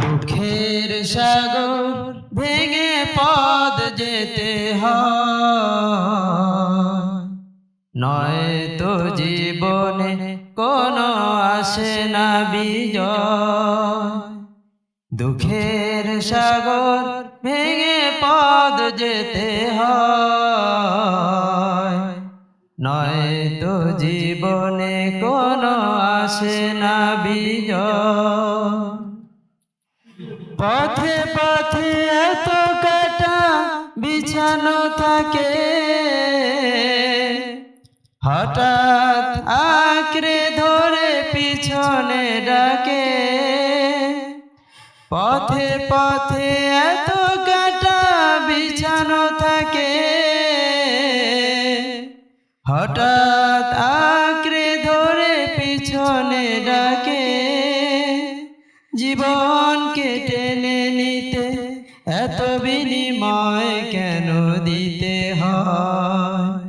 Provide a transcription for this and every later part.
দুঃখের সাগর ভেঙে পথ যেতে হয়, নয়তো জীবনে কোনো আসে না বিজয়। দুঃখের সাগর ভেঙে পথ যেতে হয়, নয়তো জীবনে কোনো আসে না বিজয়। পথে পথে এত কাটা বিছানো থাকে, হঠাৎ আঁকড়ে ধরে পিছনে ডাকে। পথে পথে এত কাটা বিছানো থাকে, হঠাৎ আঁকড়ে ধরে পিছনে ডাকে। জীবনকে টেনে নিতে এত বিনিময় কেন দিতে হয়?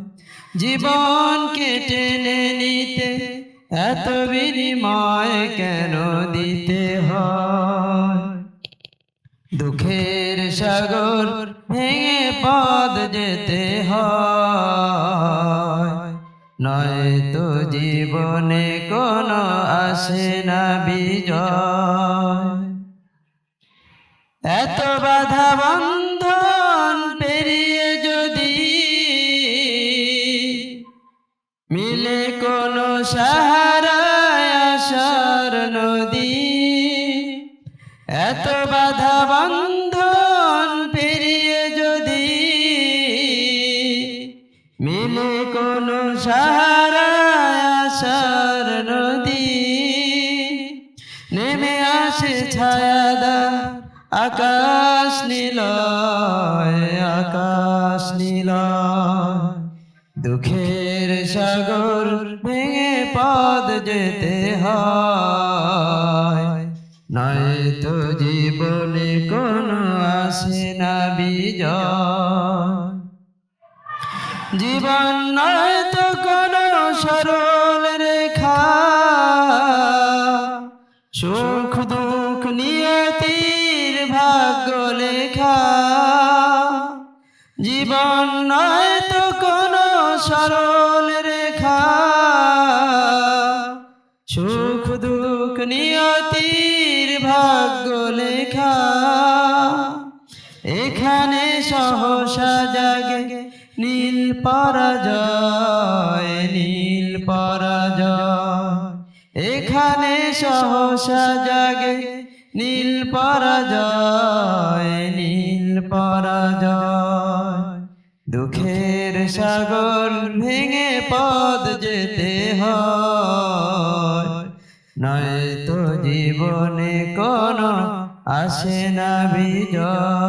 জীবনকে টেনে নিতে এত বিনিময় কেন দিতে হয়? দুঃখের সাগর ভেঙে পথ যেতে হয়, নয়তো জীবনে কোনো আসে না বিজয়। এত বাধা বন্ধন পেরিয়ে যদি মিলে কোনো সাহারায় আশার নদী, এত বাধা বন্ধন পেরিয়ে যদি মিলে কোনো সাহারায় আশার নদী, নেমে আসে ছায়াদার আকাশ নীলয়, আকাশ নীলয়। দুঃখের সাগর ভেঙে পথ যেতে হয়, নয়তো জীবনে কোনো আসে না বিজয়। জীবন নয়তো কোনো সরল রেখা, সুখ দুঃখ নিয়তির ভাগ্য লেখা। জীবন নয়তো কোনো সরল রেখা, সুখ দুঃখ নিয়তির ভাগ্য লেখা। এখানে সহসা জাগে নীল পরাজয়, নীল পরাজয়। এখানে সহসা জাগে নীল পরাজয়, নীল পরাজয়। দুঃখের সাগর ভেঙে পথ যেতে হয়, নয়তো জীবনে কোনো আসে না বিজয়।